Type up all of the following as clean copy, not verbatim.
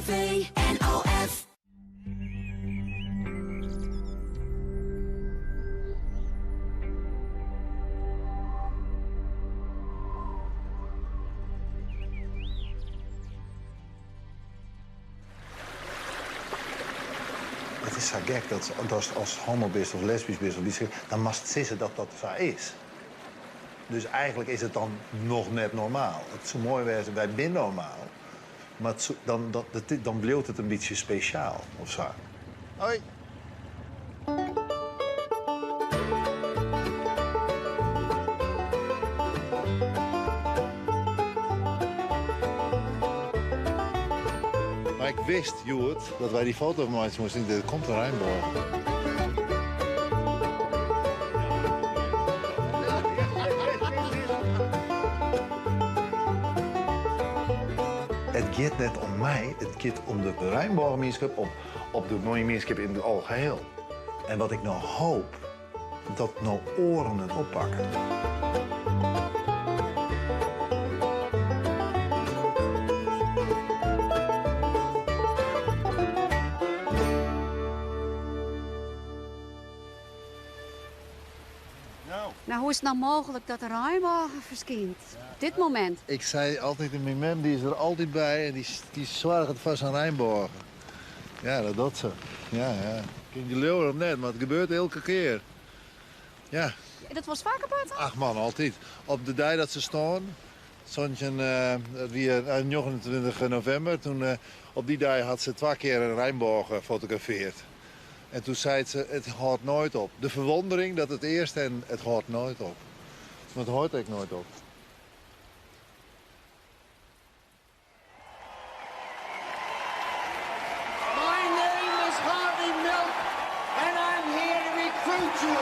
NCRV, NOF. Het is zo gek dat als homo bent of lesbisch bent, dan mag het zeggen dat dat zo is. Dus eigenlijk is het dan nog net normaal. Het zou mooi zijn, wij zijn normaal. Maar dan blijft het een beetje speciaal of zo. Hoi. Maar ik wist, Joert, dat wij die foto maken moesten. Er komt een Rijnborg. Het gaat net om mij, het gaat om de Rijnborggemeenschap, op de mooie gemeenschap in het algeheel. En wat ik nou hoop, dat nou oren het oppakken. Nou, hoe is het nou mogelijk dat de Rijnborgen verschijnt? Op dit moment. Ik zei altijd in mijn mem, die is er altijd bij en die zorgt vast aan Rijnborgen. Ja, dat doet ze. Ja. Kind je leeuwen of net, maar het gebeurt elke keer. Ja. Dat was vaak gebeurd, hè? Ach man, altijd. Op de dag dat ze staan, stond weer 29 november. Toen, op die dag had ze 2 keer een Rijnborg gefotografeerd. En toen zei ze, het houdt nooit op. De verwondering dat het eerst en het houdt nooit op. Maar het houdt echt nooit op. My name is Harvey Milk, and I'm here to recruit you.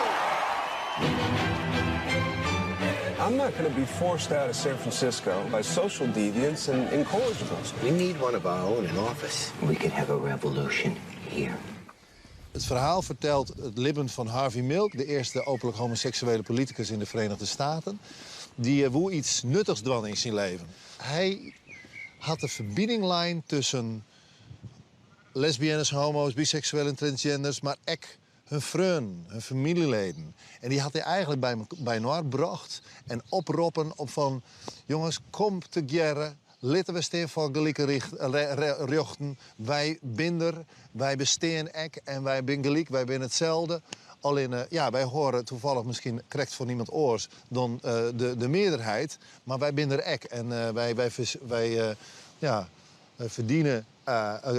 I'm not going to be forced out of San Francisco by social deviants and incorrigibles. We need one of our own in office. We can have a revolution here. Het verhaal vertelt het leven van Harvey Milk, de eerste openlijk homoseksuele politicus in de Verenigde Staten. Die woe iets nuttigs dwan in zijn leven. Hij had de verbindinglijn tussen lesbiennes, homo's, biseksuelen en transgenders, maar ook hun vrienden, hun familieleden. En die had hij eigenlijk bij elkaar gebracht en oproepen op van, jongens, kom together. Laten we staan voor gelijke rechten. Wij binden, wij bestaan ek en wij zijn gelijk, wij zijn hetzelfde. Alleen, wij horen toevallig misschien correct van niemand oors dan de meerderheid. Maar wij binden ek en wij verdienen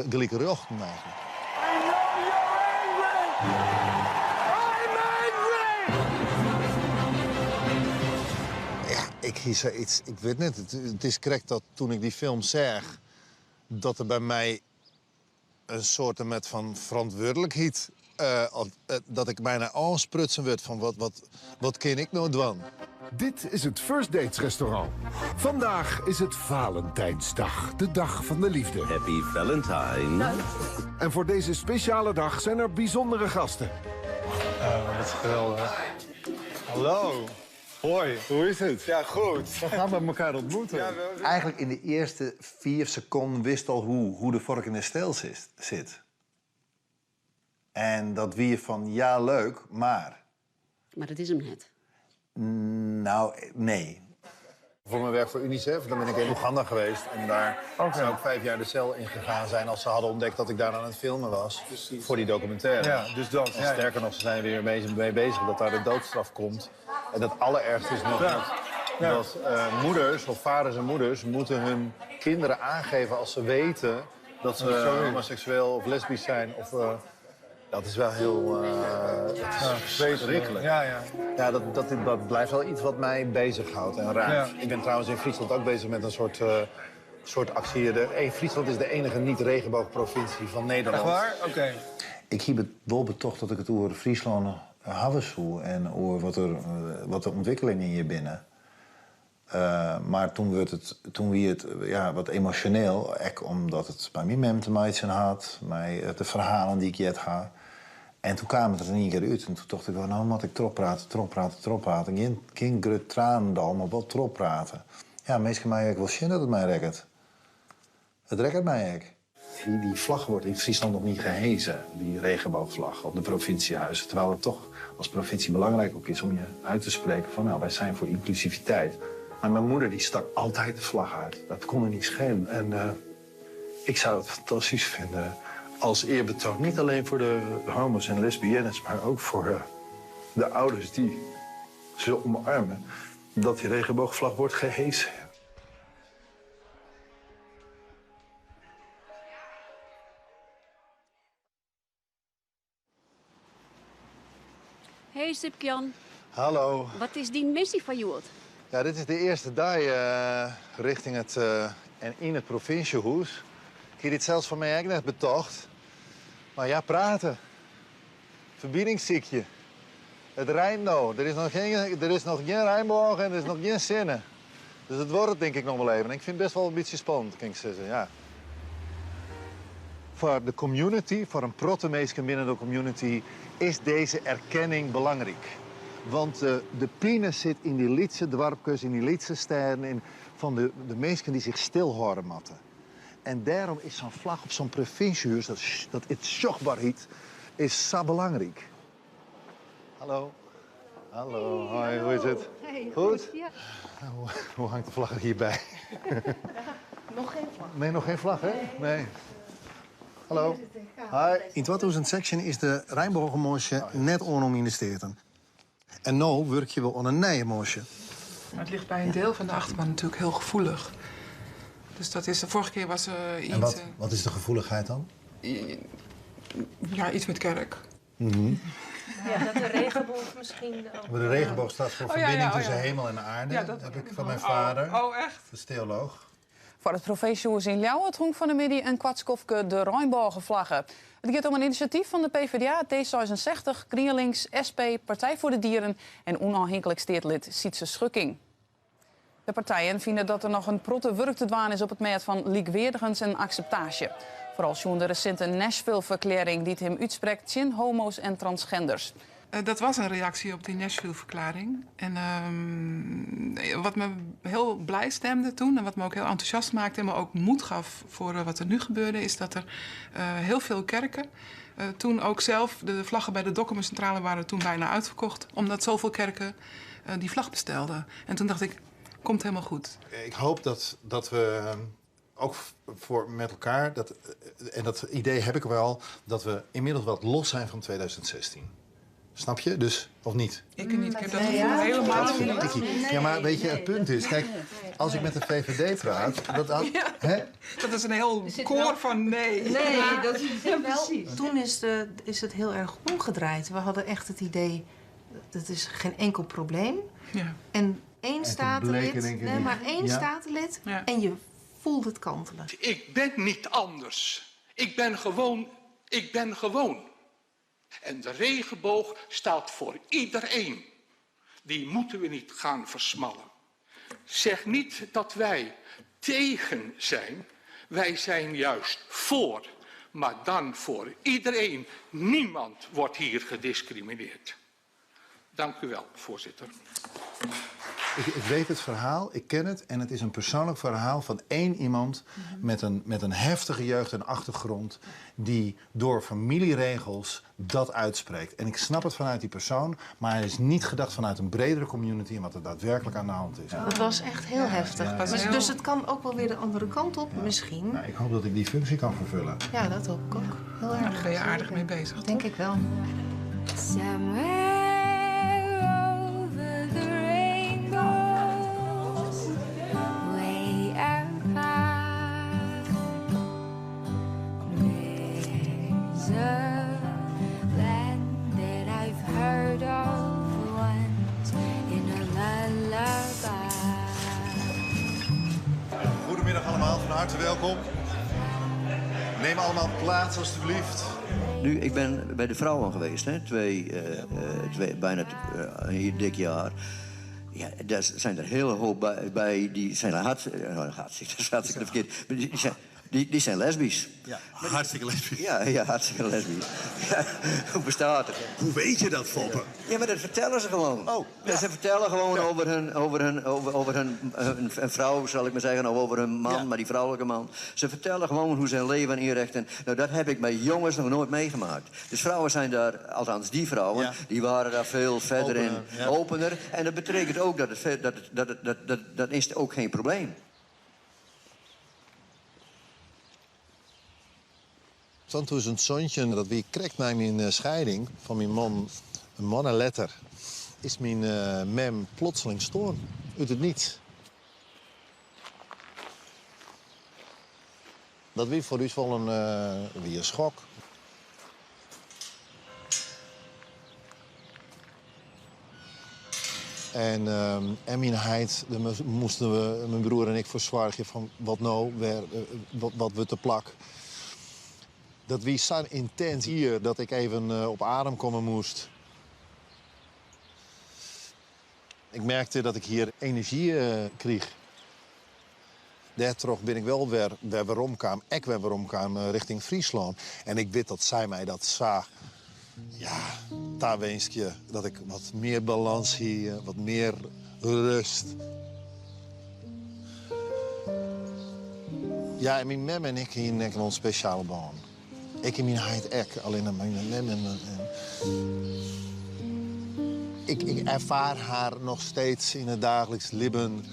gelijke rechten eigenlijk. I know you're angry! I'm angry! Ja, ik weet niet. Het is correct dat toen ik die film zag, dat er bij mij een soort van verantwoordelijkheid, dat ik bijna aansprutsen werd van wat ken ik nou doen? Dit is het First Dates restaurant. Vandaag is het Valentijnsdag, de dag van de liefde. Happy Valentine. En voor deze speciale dag zijn er bijzondere gasten. Dat is geweldig. Hallo. Hoi. Hoe is het? Ja, goed. We gaan met elkaar ontmoeten. Ja, eigenlijk in de eerste 4 seconden wist al hoe de vork in de steel zit. En dat wie van, ja, leuk, maar... Maar dat is hem net. Nou, nee. Voor mijn werk voor UNICEF, dan ben ik in Oeganda geweest. En daar zou ik 5 jaar de cel in gegaan zijn als ze hadden ontdekt dat ik daar aan het filmen was. Precies. Voor die documentaire. Ja, dus dat. En sterker nog, ze zijn weer mee bezig dat daar de doodstraf komt. En dat allerergste is nog dat moeders, of vaders en moeders, moeten hun kinderen aangeven als ze weten dat ze homoseksueel of lesbisch zijn. Dat is wel heel verschrikkelijk. Ja, dat blijft wel iets wat mij bezighoudt en raakt. Ja. Ik ben trouwens in Friesland ook bezig met een soort actie. Friesland is de enige niet-regenboogprovincie van Nederland. Echt waar? Oké. Ik heb het wel betocht dat ik het over Friesland hebben zou en over wat de ontwikkelingen hier binnen. Maar toen werd het wat emotioneel, ook omdat het bij mij met te maken had, met de verhalen die ik jet ga. En toen kwam het er niet keer uit en toen dacht ik, nou moet ik trop praten. Geen grut tranendal, maar wel trop praten. Ja, meestal mij wel zin dat het mij rekkert. Het rekkert mij ook. Die vlag wordt in Friesland nog niet gehezen, die regenboogvlag op de provinciehuizen. Terwijl het toch als provincie belangrijk ook is om je uit te spreken van nou, wij zijn voor inclusiviteit. Maar mijn moeder die stak altijd de vlag uit. Dat kon er niet schelen. En ik zou het fantastisch vinden als eerbetoon. Niet alleen voor de homo's en lesbiennes, maar ook voor de ouders die ze omarmen. Dat die regenboogvlag wordt gehesen. Hey Sipkjan, Hallo. wat is die missie van jou? Ja, dit is de eerste dag richting het en in het provinciehuis. Ik heb dit zelfs van mij ook net betocht. Maar ja, praten. Verbiedingsziekje. Het rijmt nou. Er is nog geen rijmboog en er is nog geen zinnen. Dus het wordt het denk ik nog wel even. En ik vind het best wel een beetje spannend, kan ik zeggen. Ja. Voor de community, voor een protemeesken binnen de community, is deze erkenning belangrijk. Want de pine zit in die Lietse dorpjes, in die Lietse steden, van de mensen die zich stilhouden matten. En daarom is zo'n vlag op zo'n provinciehuis, dat het zichtbaarheid, is zo belangrijk. Hallo. Hallo, hoi, hoe is het? Hey, goed? Ja. Hoe hangt de vlag er hierbij? Nog geen vlag. Nee, nog geen vlag, hè? Nee. Hallo. Hi. In 2016 is de Rijnbogenmosje net onom in de steden. En nu werk je wel aan een nieuwe mosje. Maar het ligt bij een deel van de achterban natuurlijk heel gevoelig. Dus dat is, de vorige keer was er iets... En wat is de gevoeligheid dan? Ja, iets met kerk. Ja, dat de regenboog misschien ook... De regenboog staat voor verbinding tussen hemel en aarde. Ja, dat heb ik van mijn vader. Oh, echt? Dat is theoloog. Voor het provinciehuis in Ljouwen honk van de middag een kwartskofke de Rijnbogenvlaggen. Het gaat om een initiatief van de PvdA, D66, GroenLinks, SP, Partij voor de Dieren en onafhankelijk steedlid Sietse Schukking. De partijen vinden dat er nog een protte werk te doen is op het meet van likwaardigens en acceptatie. Vooral zo'n de recente Nashville-verklaring die het hem uitspreekt tegen homo's en transgenders. Dat was een reactie op die Nashville-verklaring. En wat me heel blij stemde toen en wat me ook heel enthousiast maakte en me ook moed gaf voor wat er nu gebeurde, is dat er heel veel kerken toen ook zelf, de vlaggen bij de Dokkumencentrale waren toen bijna uitverkocht, omdat zoveel kerken die vlag bestelden. En toen dacht ik, komt helemaal goed. Ik hoop dat we ook voor met elkaar, en dat idee heb ik wel, dat we inmiddels wat los zijn van 2016. Snap je? Dus, of niet? Ik niet. Ik heb dat helemaal niet. Ja, maar weet je, het punt is, kijk, als ik met de VVD praat, dat is een heel koor van nee. Nee, dat is precies. Toen is het heel erg omgedraaid. We hadden echt het idee, dat is geen enkel probleem. Ja. En één statenlid, maar één statenlid en je voelt het kantelen. Ik ben niet anders. Ik ben gewoon. En de regenboog staat voor iedereen. Die moeten we niet gaan versmallen. Zeg niet dat wij tegen zijn. Wij zijn juist voor. Maar dan voor iedereen. Niemand wordt hier gediscrimineerd. Dank u wel, voorzitter. Ik weet het verhaal, ik ken het. En het is een persoonlijk verhaal van één iemand met een heftige jeugd en achtergrond, die door familieregels dat uitspreekt. En ik snap het vanuit die persoon, maar hij is niet gedacht vanuit een bredere community en wat er daadwerkelijk aan de hand is. Dat was echt heel heftig. Dus het kan ook wel weer de andere kant op, misschien. Nou, ik hoop dat ik die functie kan vervullen. Ja, dat hoop ik ook. Heel erg. Daar ben je aardig mee bezig. Denk ik wel. Goedemiddag allemaal, van harte welkom. Neem allemaal plaats, alstublieft. Nu, ik ben bij de vrouwen geweest, hè? Bijna een dik jaar. Ja, daar zijn er hele hoop bij die zijn hartstikke verkeerd. Die zijn Die zijn lesbisch. Ja, hartstikke lesbisch. Ja, hartstikke lesbisch. Ja, hoe bestaat het? Hoe weet je dat, Foppe? Ja, maar dat vertellen ze gewoon. Oh, ja. Ze vertellen gewoon over hun vrouw, zal ik maar zeggen, of over hun man, maar die vrouwelijke man. Ze vertellen gewoon hoe zijn leven inrichten. Nou, dat heb ik bij jongens nog nooit meegemaakt. Dus vrouwen zijn daar, althans die vrouwen, die waren daar veel verder opener. En dat betekent ook dat is ook geen probleem. Toen een zoontje dat wie kreeg na mijn scheiding van mijn man, een mannenletter, is mijn mem plotseling stoorn. Uit het niets. Dat wie voor u wel een schok. En mijn heid, daar moesten we, mijn broer en ik, voor zorgen van wat nou, wat we te plak. Dat wie zo intens hier dat ik even op adem komen moest. Ik merkte dat ik hier energie kreeg. Daardoor ben ik wel weer omkwam. Ik weer omkwam richting Friesland. En ik weet dat zij mij dat zag. Ja, daar wens je dat ik wat meer balans hier, wat meer rust. Ja, en mijn mem en ik hier een speciale band. Ik en mijn heid ook, alleen mijn mem en ik ervaar haar nog steeds in het dagelijks leven.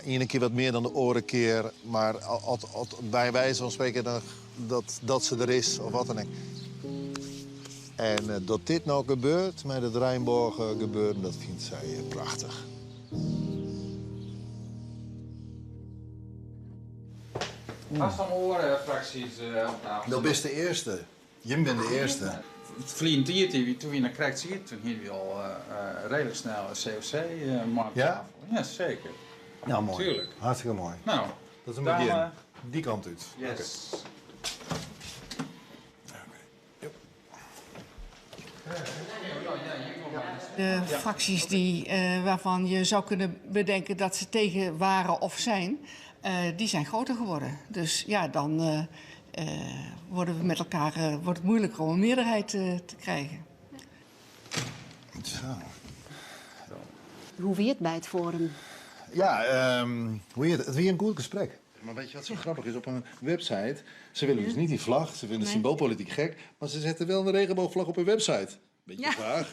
Eén keer wat meer dan de oren keer, maar bij wijze van spreken dat ze er is of wat dan ook. En dat dit nou gebeurt, met het Rijnborg gebeuren, dat vindt zij prachtig. Als dan fracties op tafel. Dat is de eerste. Jim bent de eerste. Het vliegend diertje, toen we naar krijgt ziet, toen hier we al redelijk snel een COC-markt. Ja? Ja, zeker. Ja, mooi. Tuurlijk. Hartstikke mooi. Nou, dat is een begin. Die kant uit. Yes. De fracties waarvan je zou kunnen bedenken dat ze tegen waren of zijn, die zijn groter geworden. Dus ja, dan worden we met elkaar, wordt het moeilijker om een meerderheid te krijgen. Zo. Hoe weer het bij het Forum? Ja, het weer een goed gesprek. Maar weet je wat zo grappig is? Op een website, ze willen dus niet die vlag, ze vinden symboolpolitiek gek, maar ze zetten wel een regenboogvlag op hun website. Beetje vaag.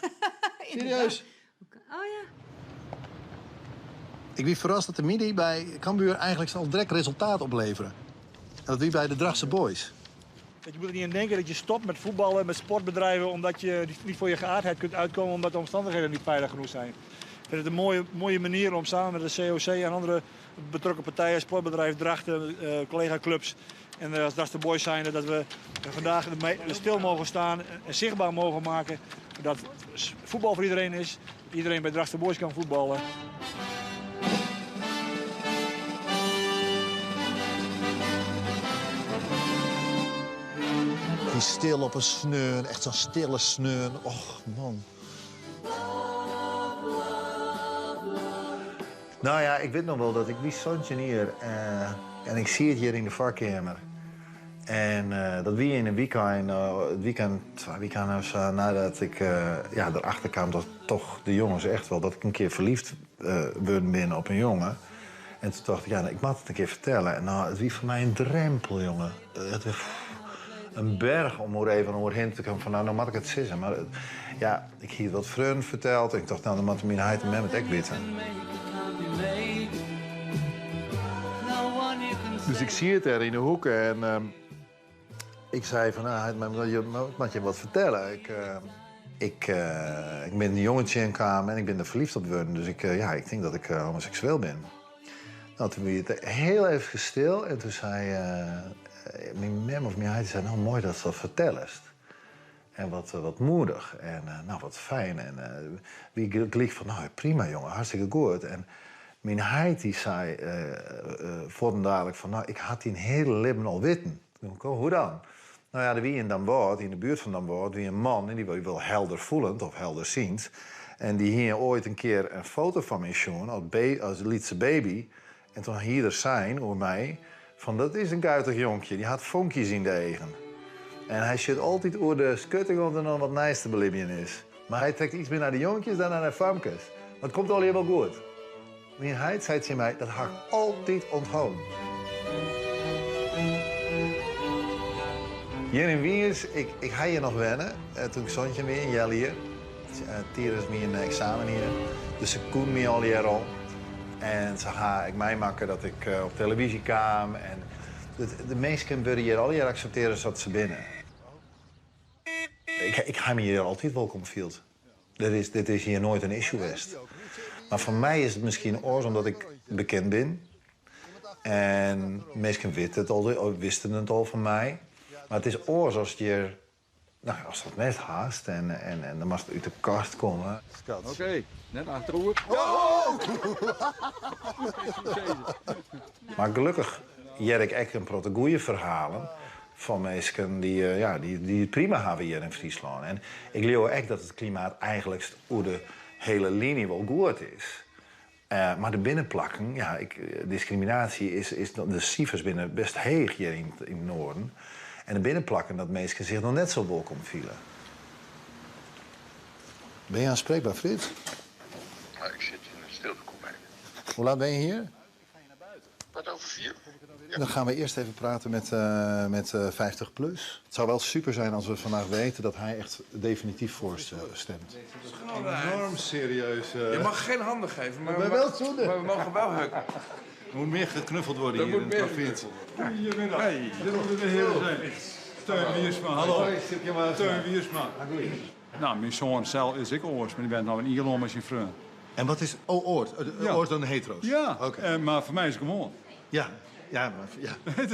Serieus. Oh ja. Ik ben verrast dat de MIDI bij Cambuur eigenlijk zal direct resultaat opleveren. En dat wie bij de Drachtse Boys. Je moet er niet aan denken dat je stopt met voetballen, met sportbedrijven, omdat je niet voor je geaardheid kunt uitkomen, omdat de omstandigheden niet veilig genoeg zijn. Ik vind het een mooie manier om samen met de COC en andere betrokken partijen, sportbedrijf, Drachten, collega-clubs en als Drachtse Boys zijn, dat we vandaag stil mogen staan en zichtbaar mogen maken dat voetbal voor iedereen is. Iedereen bij Drachtse Boys kan voetballen. Die stil op een sneun, echt zo'n stille sneun. Och, man. Nou ja, ik weet nog wel dat ik die zoontje hier en ik zie het hier in de varkamer. En dat wie in een weekend, twee weekenden nadat ik erachter kwam dat toch de jongens echt wel, dat ik een keer verliefd ben op een jongen. En toen dacht ik, ja, ik mag het een keer vertellen. En nou, het was voor mij een drempel, jongen. Het was een berg om er even overheen te komen van, nou mag ik het zeggen. Maar ja, ik heb wat vrienden verteld en ik dacht, nou, dan moet ik mijn heid en met ek weten. Dus ik zie het er in de hoek en ik zei van, nou, je mag je wat vertellen. Ik ben een jongetje in kamer en ik ben er verliefd op geworden. Dus ik denk dat ik homoseksueel ben. Nou, toen werd het heel even stil en toen zei mijn mem of mijn heid zei, nou mooi dat ze dat vertellest. En wat moedig en nou wat fijn. En wie liep van, nou prima jongen, hartstikke goed. En mijn heid die zei dadelijk van, nou ik had die een hele leven al weten. Hoe dan? Nou ja, er wie in Damwoord, in de buurt van Damwoord, wie een man en die was wel helder voelend of helder ziend. En die hier ooit een keer een foto van mij shown als Lietse baby. En toen hier er zijn over mij Van, dat is een kuitig jonkje, die had vonkjes in de egen. En hij zit altijd over de schutting of er nog wat nice te belibben is. Maar hij trekt iets meer naar de jonkjes dan naar de famkes. Maar het komt al helemaal goed. Maar hij zei tegen mij, dat had ik altijd onthouden. Hier in Wiens, ik ga hier nog wennen. Toen ik zoontje weer in Jelle hier. Tijdens mijn examen hier. Dus ze koen me al hier al. En ze ga ik mij maken dat ik op televisie kwam. En de mensen worden hier al hier accepteren zodat ze binnen. Ik ga me hier altijd welkom voelen. Dit is hier nooit een issue geweest. Maar voor mij is het misschien oors omdat ik bekend ben. En mensen wisten het al van mij. Maar het is oors als je... Nou, als dat net haast en dan mag het uit de kast komen. Oké, net achterover. Maar gelukkig hier ik echt een paar goede verhalen van mensen die het prima hebben hier in Friesland. En ik leer echt dat het klimaat eigenlijk over de hele linie wel goed is. Maar de binnenplakken, discriminatie is de cijfers binnen best heeg hier in het noorden. En de binnenplakken dat mensen zich nog net zo welkom voelen. Ben je aanspreekbaar, Frits? Nou, ik zit in een stiltecoupé. Hoe laat ben je hier? Wat over 4? Ja. Dan gaan we eerst even praten met 50 plus. Het zou wel super zijn als we vandaag weten dat hij echt definitief voor stemt. Enorm serieus. Je mag geen handen geven, maar, maar we mogen wel hukken. Er moet meer geknuffeld worden hier in de provincie. Goedemiddag. Hey, dit moeten de heren zijn. Teun Wiersma, hallo. Teun Wiersma. Nou, mijn zoon zelf is ik oors, maar die bent nou in Ierland met zijn vriend. En wat is oors? Oors dan de hetero's? Ja, okay. Maar voor mij is het gewoon. Ja, maar... Ja. het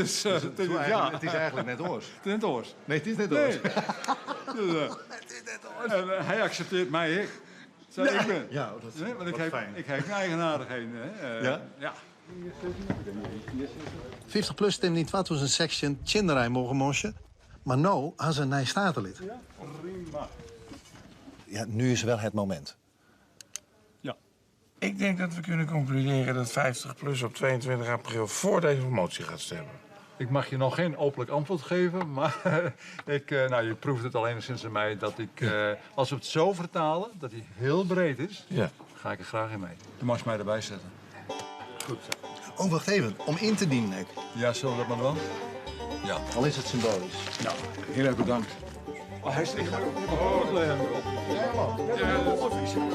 is eigenlijk net oors. Het is net oors. Nee, het is net oors. Nee. Het is net oors. En hij accepteert mij, ik. Ik ben. Ja, dat is want fijn. Ik heb eigenaardigheden. Ja? Ja. 50 plus stemt niet wat was een section Chinderij mogen mosje. Maar nou, als een nij statenlid. Ja, prima. Ja, nu is wel het moment. Ja. Ik denk dat we kunnen concluderen dat 50 plus op 22 april voor deze motie gaat stemmen. Ik mag je nog geen openlijk antwoord geven, maar je proeft het al enigszins aan mij dat ik, als we het zo vertalen, dat hij heel breed is, ga ik er graag in mee. Je mag mij erbij zetten. Goed zo. Oh, wacht even. Om in te dienen. Ja, zullen we dat maar doen? Ja. Al is het symbolisch. Nou, heel erg bedankt. Oh, hij steekt me op. Oh, leg hem erop. Ja, dat is een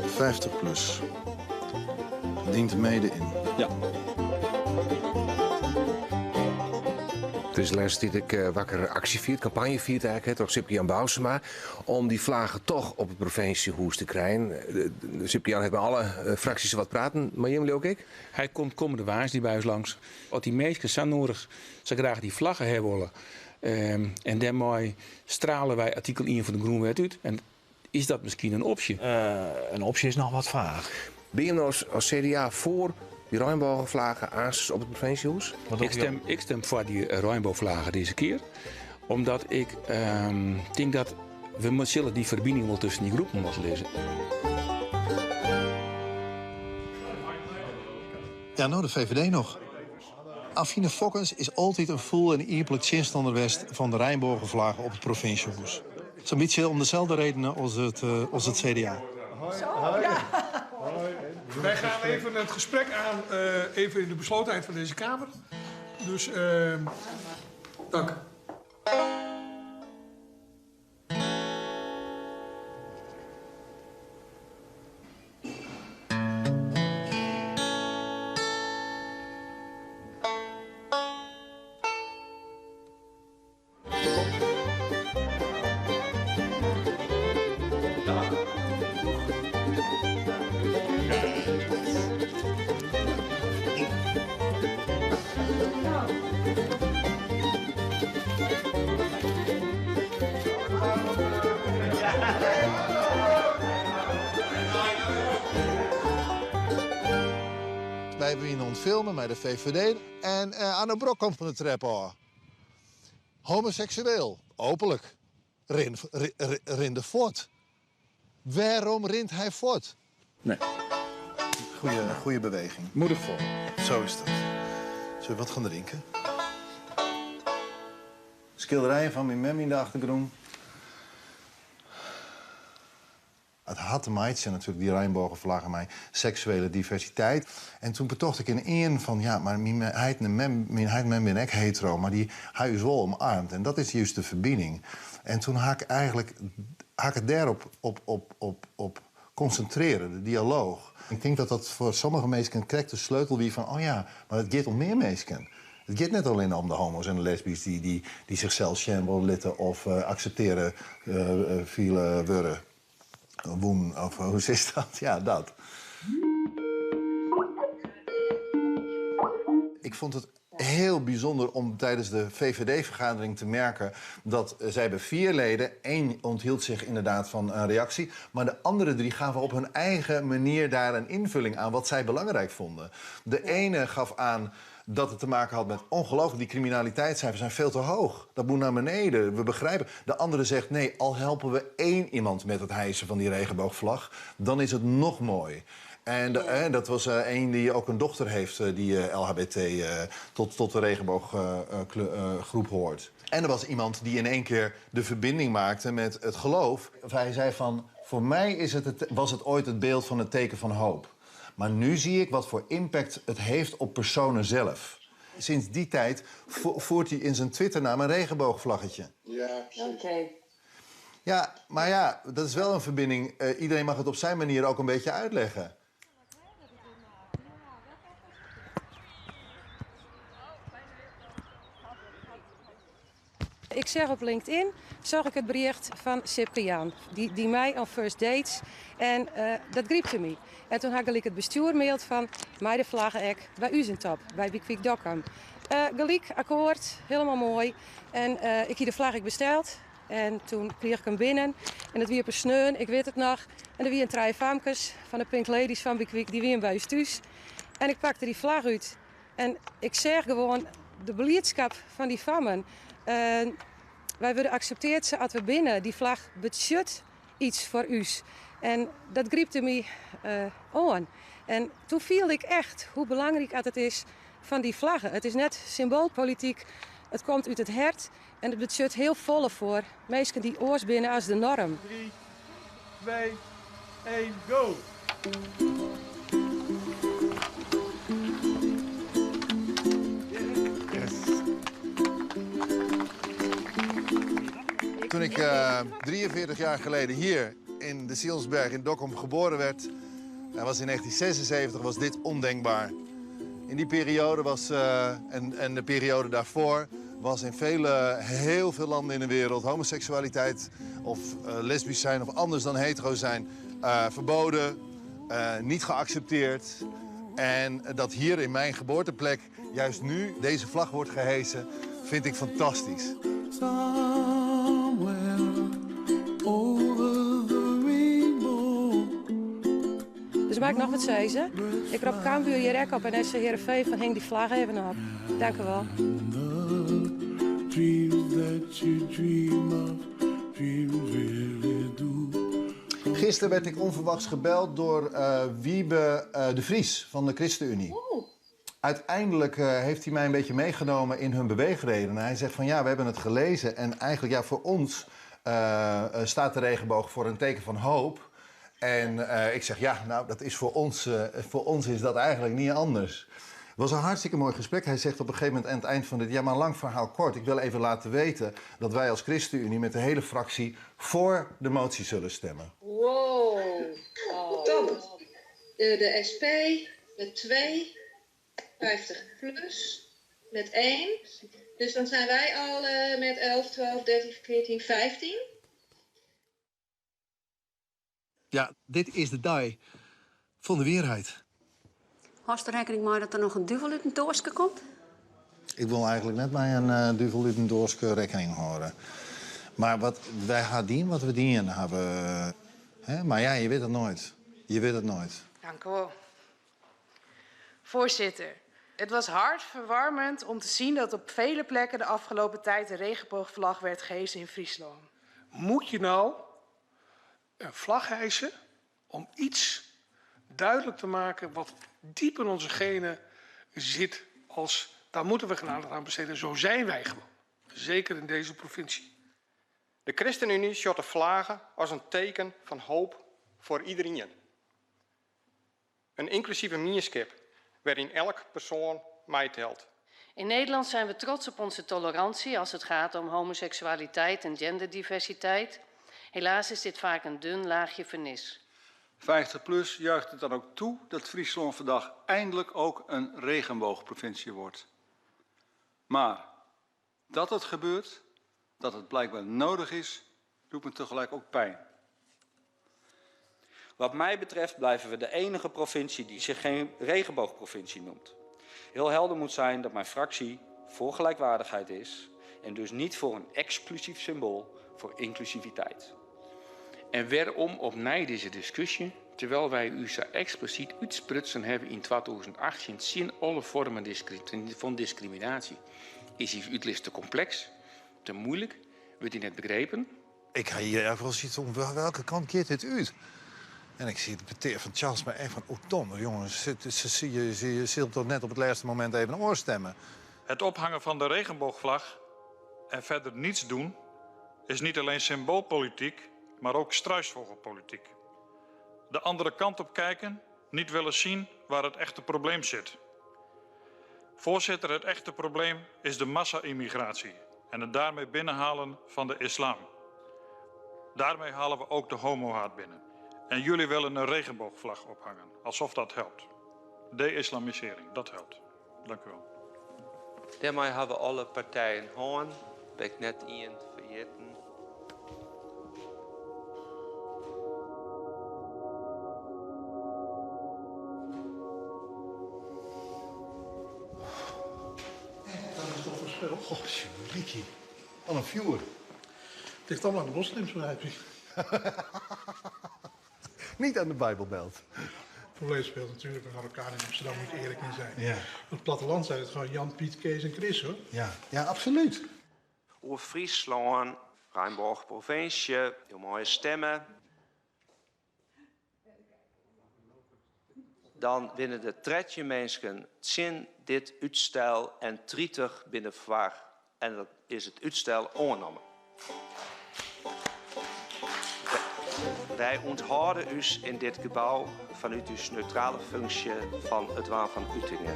50 plus. Dient mede in. Ja. Dus de laatste tijd ik wakker actie viert, campagne viert eigenlijk, door Cyprian Bousema, om die vlaggen toch op het provinciehoes te krijgen. Cyprian heeft met alle fracties wat praten, maar jullie ook ik? Hij komt komende waars bij ons langs. Wat die meesten zijn nodig, ze graag die vlaggen hebben willen. En daarmee stralen wij artikel 1 van de Groenwet uit. En is dat misschien een optie? Een optie is nog wat vaag. Ben je nou als CDA voor die regenboogvlagen aansluiten op het provinciehoes? Ik stem voor die regenboogvlagen deze keer. Omdat ik denk dat we zullen die verbinding wel tussen die groepen moeten lezen. Ja, nou de VVD nog. Affine Fokkens is altijd een voel en eerlijk zinstanderwest van de regenboogvlagen op het provinciehoes. Zo'n beetje om dezelfde redenen als het CDA. Hoi, ja. Wij gaan even het gesprek aan, even in de beslotenheid van deze Kamer. Dus, dank. Wij hebben hier filmen met de VVD en Anne Brok komt van de trap af. Homoseksueel, openlijk. Rin de voort. Waarom rint hij voort? Nee. Goeie beweging. Moedig vol. Zo is dat. Zullen we wat gaan drinken? Schilderijen van mijn mem in de achtergrond. Het had meidje natuurlijk, die regenbogenvlag en mijn seksuele diversiteit. En toen betoogde ik in één van, ja, maar mijn heid en mem ben ik hetero, maar hij is wel omarmd. En dat is juist de verbinding. En toen haak ik het daarop op concentreren, de dialoog. Ik denk dat voor sommige mensen krijgt de sleutel wie van, oh ja, maar het gaat om meer mensen. Het gaat net alleen om de homo's en de lesbisch die zichzelf shamen litten of accepteren viele worden. Woen, of hoe is dat? Ja, dat. Ik vond het heel bijzonder om tijdens de VVD-vergadering te merken dat zij hebben 4 leden. 1 onthield zich inderdaad van een reactie. Maar de andere 3 gaven op hun eigen manier daar een invulling aan wat zij belangrijk vonden. De ene gaf aan dat het te maken had met ongelooflijk, die criminaliteitscijfers zijn veel te hoog. Dat moet naar beneden, we begrijpen. De andere zegt, nee, al helpen we 1 iemand met het hijsen van die regenboogvlag, dan is het nog mooi. En dat was een die ook een dochter heeft die LHBT tot de regenbooggroep hoort. En er was iemand die in één keer de verbinding maakte met het geloof. Hij zei van, voor mij was het ooit het beeld van het teken van hoop. Maar nu zie ik wat voor impact het heeft op personen zelf. Sinds die tijd voert hij in zijn Twitternaam een regenboogvlaggetje. Ja, oké. Ja, maar ja, dat is wel een verbinding. Iedereen mag het op zijn manier ook een beetje uitleggen. Ik zeg op LinkedIn, zag ik het bericht van Cypriaan, die mij op first dates. En dat griepte me. En toen had ik het bestuur maild van, mij de vlaggen bij u zijn top, bij Bikwiek Dokkum. Gelijk, akkoord, helemaal mooi. En ik heb de vlag besteld. En toen kreeg ik hem binnen. En het weer per sneun, ik weet het nog. En er weer een 3 famkes van de Pink Ladies van Bikwiek, die weer bij ons thuis. En ik pakte die vlag uit. En ik zeg gewoon de blijdschap van die fammen. Wij worden accepteerd als we binnen. Die vlag betekent iets voor us. En dat griepte me aan. En toen viel ik echt hoe belangrijk het is van die vlaggen. Het is net symboolpolitiek. Het komt uit het hart. En het betekent heel volle voor mensen die oors binnen als de norm. 3, 2, 1, go! Toen ik 43 jaar geleden hier in de Sielsberg in Dokkum geboren werd, dat was in 1976, was dit ondenkbaar. In die periode was, en de periode daarvoor, was in heel veel landen in de wereld homoseksualiteit of lesbisch zijn of anders dan hetero zijn verboden, niet geaccepteerd. En dat hier in mijn geboorteplek juist nu deze vlag wordt gehesen, vind ik fantastisch. Dus maak nog wat zeggen. Ik roep Cambuur hier rek op en SC Heerenveen van hang die vlag even op. Dank u wel. Gisteren werd ik onverwachts gebeld door Wiebe de Vries van de ChristenUnie. Uiteindelijk heeft hij mij een beetje meegenomen in hun beweegreden. Hij zegt van ja, we hebben het gelezen en eigenlijk ja, voor ons staat de regenboog voor een teken van hoop. En ik zeg ja, nou dat is voor ons is dat eigenlijk niet anders. Het was een hartstikke mooi gesprek. Hij zegt op een gegeven moment aan het eind van dit... ja, maar lang verhaal kort. Ik wil even laten weten dat wij als ChristenUnie met de hele fractie voor de motie zullen stemmen. Wow. Oh. Dan de SP met 2, 50 plus, met 1. Dus dan zijn wij al met 11, 12, 13, 14, 15. Ja, dit is de dag van de weerheid. Hast er rekening mee dat er nog een duvel uit een doosje komt? Ik wil eigenlijk net bij een duvel uit een doosje rekening houden. Maar wij gaan dienen wat we dienen hebben. Hè? Maar ja, je weet het nooit. Je weet het nooit. Dank u wel. Voorzitter, het was hartverwarmend om te zien dat op vele plekken de afgelopen tijd de regenboogvlag werd gehesen in Friesland. Moet je nou een vlag hijsen om iets duidelijk te maken wat diep in onze genen zit. Als, daar moeten we aandacht aan besteden. Zo zijn wij gewoon. Zeker in deze provincie. De ChristenUnie shot de vlaggen als een teken van hoop voor iedereen. Een inclusieve minskip waarin elk persoon meetelt. In Nederland zijn we trots op onze tolerantie als het gaat om homoseksualiteit en genderdiversiteit. Helaas is dit vaak een dun laagje vernis. 50PLUS juicht het dan ook toe dat Friesland vandaag eindelijk ook een regenboogprovincie wordt. Maar dat het gebeurt, dat het blijkbaar nodig is, doet me tegelijk ook pijn. Wat mij betreft blijven we de enige provincie die zich geen regenboogprovincie noemt. Heel helder moet zijn dat mijn fractie voor gelijkwaardigheid is en dus niet voor een exclusief symbool voor inclusiviteit. En waarom opnieuw deze discussie, terwijl wij u zo expliciet uitsprutsen hebben in 2018 zien alle vormen van discriminatie? Is die uitlist te complex, te moeilijk, wordt die net begrepen? Ik ga hier even zien om welke kant keert dit uit. En ik zie het beteer van Charles, maar echt van, oh Tom, jongens, je zult toch net op het laatste moment even een oor stemmen. Het ophangen van de regenboogvlag en verder niets doen is niet alleen symboolpolitiek, maar ook struisvogelpolitiek. De andere kant op kijken, niet willen zien waar het echte probleem zit. Voorzitter, het echte probleem is de massa-immigratie en het daarmee binnenhalen van de islam. Daarmee halen we ook de homohaat binnen. En jullie willen een regenboogvlag ophangen, alsof dat helpt. De-islamisering, dat helpt. Dank u wel. Daarmee hebben alle partijen hoorn, ben ik net in vergeten. Dat is toch verschil. Oh, Ricky. Wat een vuur. Het ligt allemaal aan de moslims, begrijp ik. Niet aan de Bijbelbelt. Het probleem speelt natuurlijk met elkaar in Amsterdam, moet je eerlijk in zijn. Ja. Op het platteland zijn het gewoon Jan, Piet, Kees en Chris, hoor. Ja, ja, absoluut. Over Friesland, Rijnborg provincie, heel mooie stemmen. Dan binnen de tretje mensen zin dit uitstel en 30 binnen vraag. En dat is het uitstel ongenomen. Wij onthouden u in dit gebouw vanuit uw neutrale functie van het Waan van Utingen.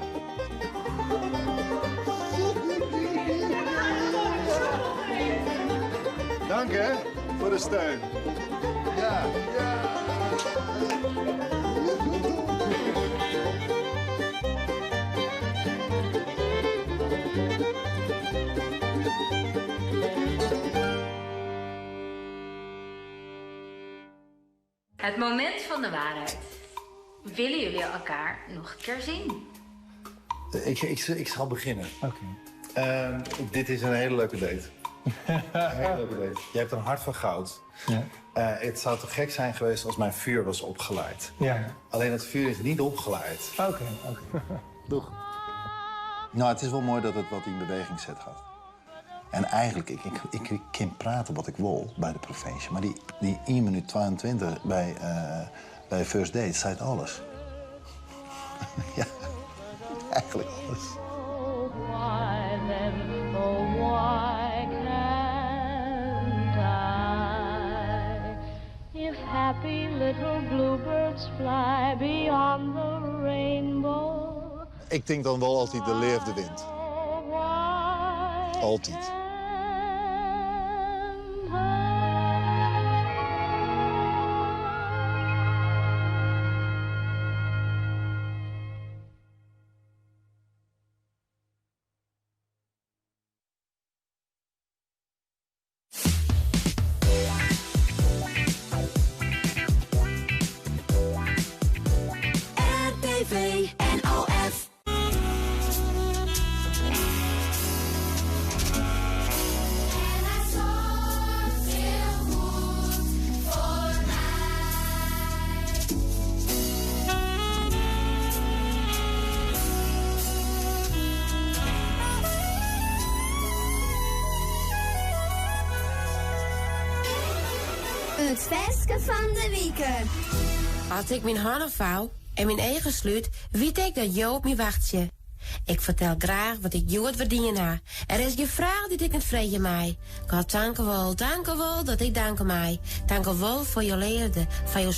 Dank hè, voor de steun. Ja, ja. Het moment van de waarheid. Willen jullie elkaar nog een keer zien? Ik zal beginnen. Oké. Dit is een hele leuke date. Een hele leuke date. Je hebt een hart van goud. Ja. Het zou te gek zijn geweest als mijn vuur was opgeleid. Ja. Alleen het vuur is niet opgeleid. Oké. Doeg. Nou, het is wel mooi dat het wat in beweging zet gaat. En eigenlijk, ik kan praten wat ik wil bij de provincie. Maar die 1 minuut 22 bij First Date zei alles. Ja, eigenlijk alles. Why then, oh why can't I? If happy little bluebirds fly beyond the rainbow. Ik denk dan wel altijd de leer de wind. Altijd. RTV NOS. Het verske van de week. Als ik mijn handen vouw en mijn eigen sluit, weet ik dat jou op me wacht je. Ik vertel graag wat ik jou het verdienen na. Er is geen vraag die ik niet vrije mij. God dank u wel dat ik dank mij. Dank u wel voor je leerde, van je